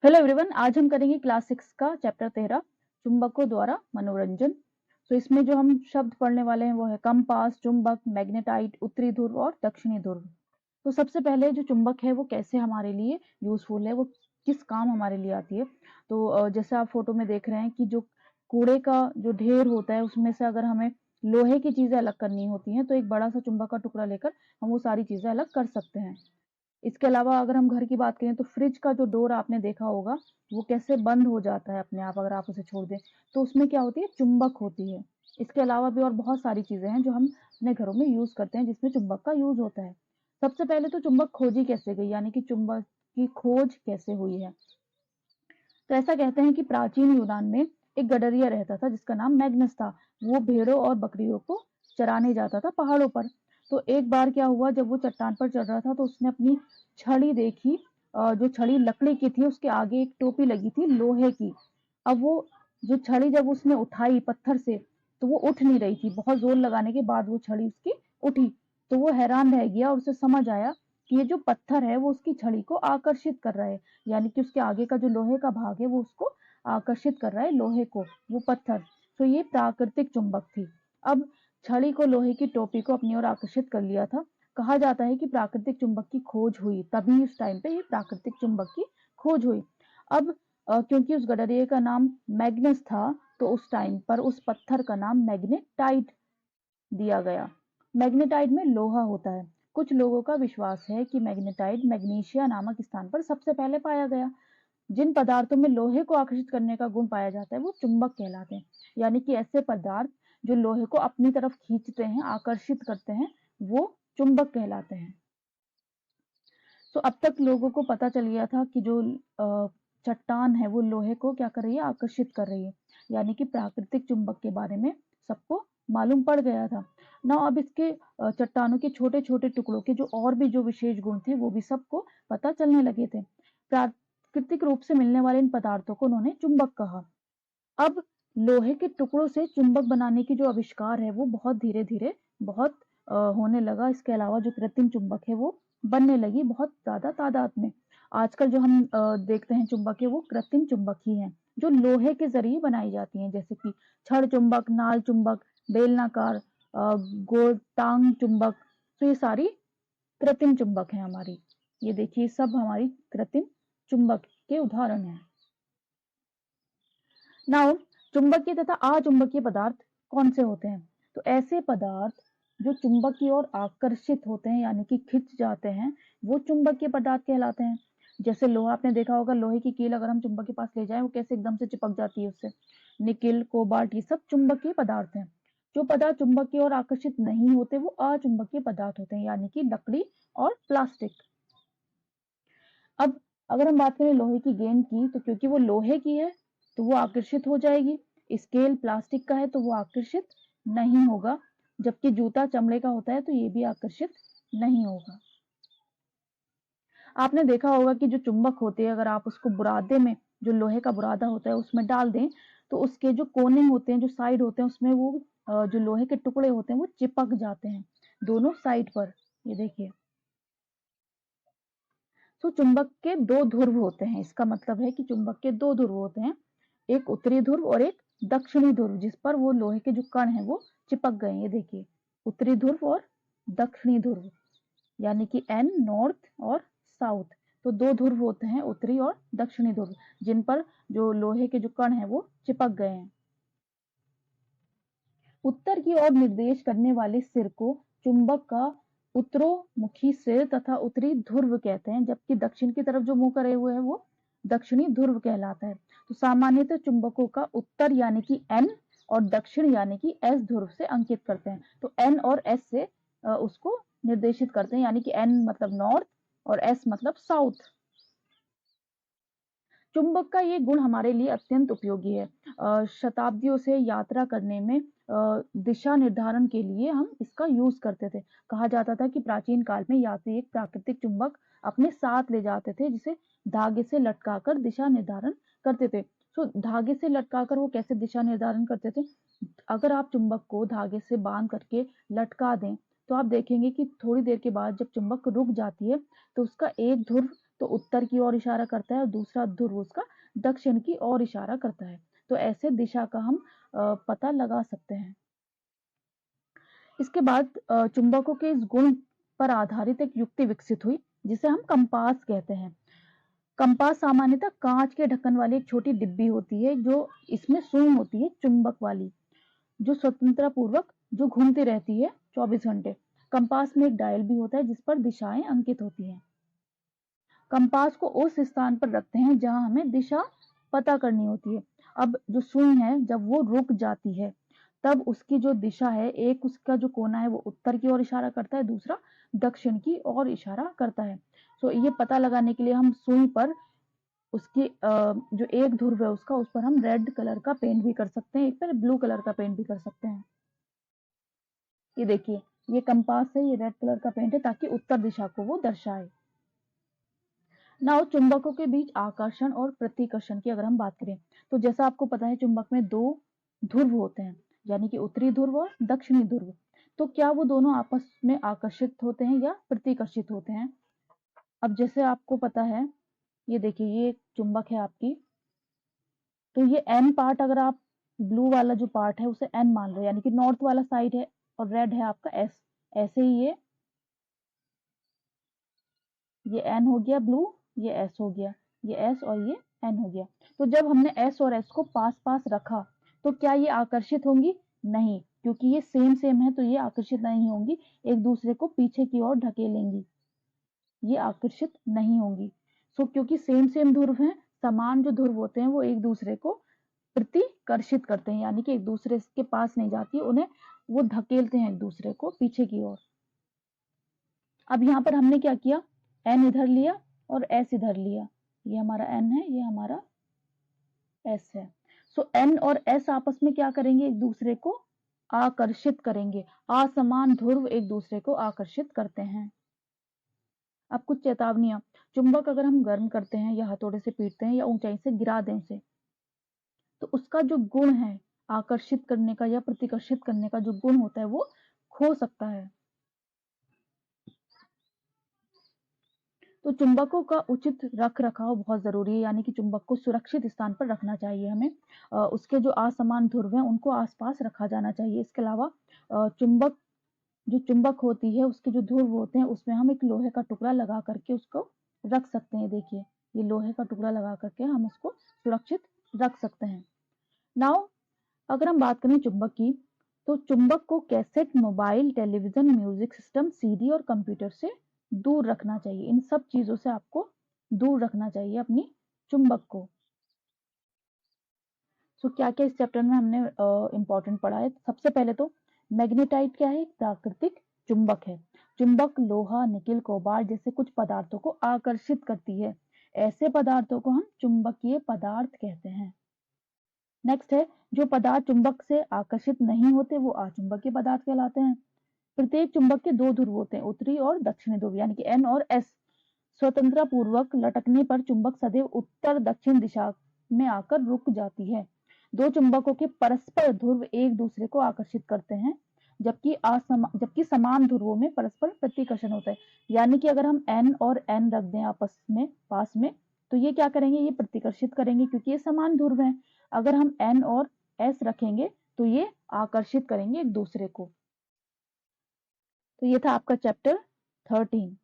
Hello everyone, आज हम करेंगे क्लास 6 का चैप्टर 13 चुंबकों द्वारा मनोरंजन। तो इसमें जो हम शब्द पढ़ने वाले हैं वो है कंपास, चुंबक, मैग्नेटाइट, उत्तरी ध्रुव और दक्षिणी ध्रुव। तो सबसे पहले जो चुंबक है वो कैसे हमारे लिए यूजफुल है, वो किस काम हमारे लिए आती है। तो जैसे आप फोटो में देख रहे हैं कि जो कूड़े का जो ढेर होता है उसमें से अगर हमें लोहे की चीजें अलग करनी होती हैं तो एक बड़ा सा चुंबक का टुकड़ा लेकर हम वो सारी चीजें अलग कर सकते हैं। इसके अलावा अगर हम घर की बात करें तो फ्रिज का जो डोर आपने देखा होगा वो कैसे बंद हो जाता है अपने आप अगर आप उसे छोड़ दें, तो उसमें क्या होती है, चुंबक होती है। इसके अलावा भी और बहुत सारी चीजें हैं जो हम अपने घरों में यूज करते हैं जिसमें चुंबक का यूज होता है। सबसे पहले तो चुंबक खोजी कैसे गई, यानी कि चुंबक की खोज कैसे हुई है। तो ऐसा कहते हैं कि प्राचीन यूनान में एक गडरिया रहता था जिसका नाम मैग्नस था। वो भेड़ों और बकरियों को चराने जाता था पहाड़ों पर। तो एक बार क्या हुआ, जब वो चट्टान पर चढ़ रहा था तो उसने अपनी छड़ी देखी। जो छड़ी लकड़ी की थी उसके आगे एक टोपी लगी थी लोहे की। अब वो जो छड़ी जब उसने उठाई पत्थर से तो वो उठ नहीं रही थी। बहुत जोर लगाने के बाद वो छड़ी उसकी उठी। तो वो हैरान रह गया और उसे समझ आया कि ये जो पत्थर है वो उसकी छड़ी को आकर्षित कर रहा है, यानी कि उसके आगे का जो लोहे का भाग है वो उसको आकर्षित कर रहा है, लोहे को, वो पत्थर। तो ये प्राकृतिक चुंबक थी। अब छड़ी को लोहे की टोपी को अपनी ओर आकर्षित कर लिया था। कहा जाता है कि प्राकृतिक चुंबक की खोज हुई तभी, उस टाइम पे ये प्राकृतिक चुंबक की खोज हुई। अब क्योंकि उस गडरिये का नाम मैग्नस था तो उस टाइम पर उस पत्थर का नाम मैग्नेटाइट दिया गया। मैग्नेटाइट में लोहा होता है। कुछ लोगों का विश्वास है कि मैग्नेटाइट मैग्नीशिया नामक स्थान पर सबसे पहले पाया गया। जिन पदार्थों में लोहे को आकर्षित करने का गुण पाया जाता है वो चुंबक कहलाते हैं, यानी कि ऐसे पदार्थ जो लोहे को अपनी तरफ खींचते हैं, आकर्षित करते हैं, वो चुंबक कहलाते हैं। तो अब तक लोगों को पता चल गया था कि जो चट्टान है वो लोहे को क्या कर रही है, आकर्षित कर रही है, यानी कि प्राकृतिक चुंबक के बारे में सबको मालूम पड़ गया था ना। अब इसके चट्टानों के छोटे छोटे टुकड़ों के जो और भी जो विशेष गुण थे वो भी सबको पता चलने लगे थे। प्राकृतिक रूप से मिलने वाले इन पदार्थों को उन्होंने चुंबक कहा। अब लोहे के टुकड़ों से चुंबक बनाने की जो आविष्कार है वो बहुत धीरे धीरे बहुत होने लगा। इसके अलावा जो कृत्रिम चुंबक है वो बनने लगी बहुत ज्यादा तादाद में। आजकल जो हम देखते हैं चुंबक है वो कृत्रिम चुंबक ही है जो लोहे के जरिए बनाई जाती हैं, जैसे कि छड़ चुंबक, नाल चुंबक, बेलनाकार, गोल टांग चुंबक। तो ये सारी कृत्रिम चुंबक है हमारी। ये देखिए सब हमारी कृत्रिम चुंबक के उदाहरण हैं। नाउ चुंबकीय तथा अचुंबकीय पदार्थ कौन से होते हैं। तो ऐसे पदार्थ जो चुंबक की ओर आकर्षित होते हैं यानी कि खिंच जाते हैं वो चुंबकीय पदार्थ कहलाते हैं। जैसे लोहा, आपने देखा होगा लोहे की कील अगर हम चुंबक के पास ले जाएं वो कैसे एकदम से चिपक जाती है उससे। निकिल, कोबाल्ट, ये सब चुंबकीय पदार्थ हैं। जो पदार्थ चुंबक की ओर आकर्षित नहीं होते वो अचुंबकीय पदार्थ होते हैं, यानी कि लकड़ी और प्लास्टिक। अब अगर हम बात करें लोहे की गेंद की, तो क्योंकि वो लोहे की है तो वो आकर्षित हो जाएगी। स्केल प्लास्टिक का है तो वो आकर्षित नहीं होगा। जबकि जूता चमड़े का होता है तो ये भी आकर्षित नहीं होगा। आपने देखा होगा कि जो चुंबक होते हैं अगर आप उसको बुरादे में, जो लोहे का बुरादा होता है उसमें डाल दें तो उसके जो कोने होते हैं, जो साइड होते हैं, उसमें वो जो लोहे के टुकड़े होते हैं वो चिपक जाते हैं दोनों साइड पर। ये देखिए। तो चुंबक के दो ध्रुव होते हैं, इसका मतलब है कि चुंबक के दो ध्रुव होते हैं, एक उत्तरी ध्रुव और एक दक्षिणी ध्रुव, जिस पर वो लोहे के जो कण हैं वो चिपक गए। ये देखिए, उत्तरी ध्रुव और दक्षिणी ध्रुव, यानी कि एन नॉर्थ और साउथ। तो दो ध्रुव होते हैं, उत्तरी और दक्षिणी ध्रुव, जिन पर जो लोहे के जो कण हैं वो चिपक गए हैं। उत्तर की ओर निर्देश करने वाले सिर को चुंबक का उत्तरोमुखी सिर तथा उत्तरी ध्रुव कहते हैं, जबकि दक्षिण की तरफ जो मुंह करे हुए है वो दक्षिणी ध्रुव कहलाता है। तो सामान्यतः चुंबकों का उत्तर यानी कि एन और दक्षिण यानी कि एस ध्रुव से अंकित करते हैं। तो एन और एस से उसको निर्देशित करते हैं, यानी कि एन मतलब नॉर्थ और एस मतलब साउथ। चुंबक का ये गुण हमारे लिए अत्यंत उपयोगी है। शताब्दियों से यात्रा करने में दिशा निर्धारण के लिए हम इसका यूज करते थे। कहा जाता था कि प्राचीन काल में यात्री एक प्राकृतिक चुंबक अपने साथ ले जाते थे जिसे धागे से लटकाकर दिशा निर्धारण करते थे। तो धागे से लटकाकर वो कैसे दिशा निर्धारण करते थे, अगर आप चुंबक को धागे से बांध करके लटका दें तो आप देखेंगे कि थोड़ी देर के बाद जब चुंबक रुक जाती है तो उसका एक ध्रुव तो उत्तर की ओर इशारा करता है और दूसरा ध्रुव उसका दक्षिण की ओर इशारा करता है। तो ऐसे दिशा का हम पता लगा सकते हैं। इसके बाद चुंबकों के इस गुण पर आधारित एक युक्ति विकसित हुई जिसे हम कंपास कहते हैं। कंपास सामान्यतः कांच के ढक्कन वाली एक छोटी डिब्बी होती है, जो इसमें सुई होती है चुंबक वाली, जो स्वतंत्रता पूर्वक जो घूमती रहती है 24 घंटे। कंपास में एक डायल भी होता है जिस पर दिशाएं अंकित होती हैं। कंपास को उस स्थान पर रखते हैं जहां हमें दिशा पता करनी होती है। अब जो सुई है जब वो रुक जाती है तब उसकी जो दिशा है, एक उसका जो कोना है वो उत्तर की ओर इशारा करता है, दूसरा दक्षिण की ओर इशारा करता है। तो ये पता लगाने के लिए हम सुई पर उसकी जो एक ध्रुव है उसका, उस पर हम रेड कलर का पेंट भी कर सकते हैं, एक पर ब्लू कलर का पेंट भी कर सकते हैं। ये देखिए, ये कंपास है, ये रेड कलर का पेंट है ताकि उत्तर दिशा को वो दर्शाए। नाउ चुंबकों के बीच आकर्षण और प्रतिकर्षण की अगर हम बात करें तो जैसा आपको पता है चुंबक में दो ध्रुव होते हैं, यानी कि उत्तरी ध्रुव और दक्षिणी ध्रुव। तो क्या वो दोनों आपस में आकर्षित होते हैं या प्रतिकर्षित होते हैं? अब जैसे आपको पता है, ये देखिए ये चुंबक है आपकी, तो ये एन पार्ट अगर आप ब्लू वाला जो पार्ट है उसे एन मान लो, यानी कि नॉर्थ वाला साइड है, और रेड है आपका एस। ऐसे ही ये एन हो गया ब्लू, ये एस हो गया, ये एस और ये एन हो गया। तो जब हमने एस और एस को पास पास रखा तो क्या ये आकर्षित होंगी? नहीं, क्योंकि ये सेम सेम है तो ये आकर्षित नहीं होंगी, एक दूसरे को पीछे की ओर ढकेलेंगी, ये आकर्षित नहीं होंगी। सो क्योंकि सेम सेम ध्रुव हैं, समान जो ध्रुव होते हैं वो एक दूसरे को प्रतिकर्षित करते हैं, यानी कि एक दूसरे के पास नहीं जाती, उन्हें वो ढकेलते हैं एक दूसरे को पीछे की ओर। अब यहाँ पर हमने क्या किया, एन इधर लिया और एस इधर लिया, ये हमारा एन है, ये हमारा एस है। सो एन और एस आपस में क्या करेंगे, एक दूसरे को आकर्षित करेंगे। असमान ध्रुव एक दूसरे को आकर्षित करते हैं। अब कुछ चेतावनियां, चुंबक अगर हम गर्म करते हैं या हथौड़े से पीटते हैं या ऊंचाई से गिरा दें उसे, तो उसका जो गुण है आकर्षित करने का या प्रतिकर्षित करने का जो गुण होता है वो खो सकता है। तो चुंबकों का उचित रख रखाव बहुत जरूरी है, यानी कि चुंबक को सुरक्षित स्थान पर रखना चाहिए हमें। उसके जो असमान ध्रुव हैं उनको आसपास रखा जाना चाहिए। इसके अलावा चुंबक जो चुंबक होती है उसके जो ध्रुव होते हैं उसमें हम एक लोहे का टुकड़ा लगा करके उसको रख सकते हैं। देखिए ये लोहे का टुकड़ा लगा करके हम उसको सुरक्षित रख सकते हैं। नाउ अगर हम बात करें चुंबक की, तो चुंबक को cassette, mobile, television, music system, CD और कंप्यूटर से दूर रखना चाहिए। इन सब चीजों से आपको दूर रखना चाहिए अपनी चुंबक को। सो क्या क्या इस चैप्टर में हमने इंपॉर्टेंट पढ़ा है? सबसे पहले तो मैग्नेटाइट क्या है, एक प्राकृतिक चुंबक है। चुंबक लोहा, निकिल, कोबाल्ट जैसे कुछ पदार्थों को आकर्षित करती है। ऐसे पदार्थों को हम चुंबकीय पदार्थ कहते हैं। नेक्स्ट है, जो पदार्थ चुंबक से आकर्षित नहीं होते वो अचुंबकीय पदार्थ कहलाते हैं। प्रत्येक चुंबक के दो ध्रुव होते हैं, उत्तरी और दक्षिणी ध्रुव, यानी कि एन और एस। स्वतंत्रता पूर्वक लटकने पर चुंबक सदैव उत्तर दक्षिण दिशा में आकर रुक जाती है। दो चुंबकों के परस्पर ध्रुव एक दूसरे को आकर्षित करते हैं, जबकि समान ध्रुवों में परस्पर प्रतिकर्षण होता है। यानी कि अगर हम एन और एन रख दें आपस में पास में, तो ये क्या करेंगे, ये प्रतिकर्षित करेंगे क्योंकि ये समान ध्रुव हैं। अगर हम एन और एस रखेंगे तो ये आकर्षित करेंगे एक दूसरे को। तो ये था आपका चैप्टर 13।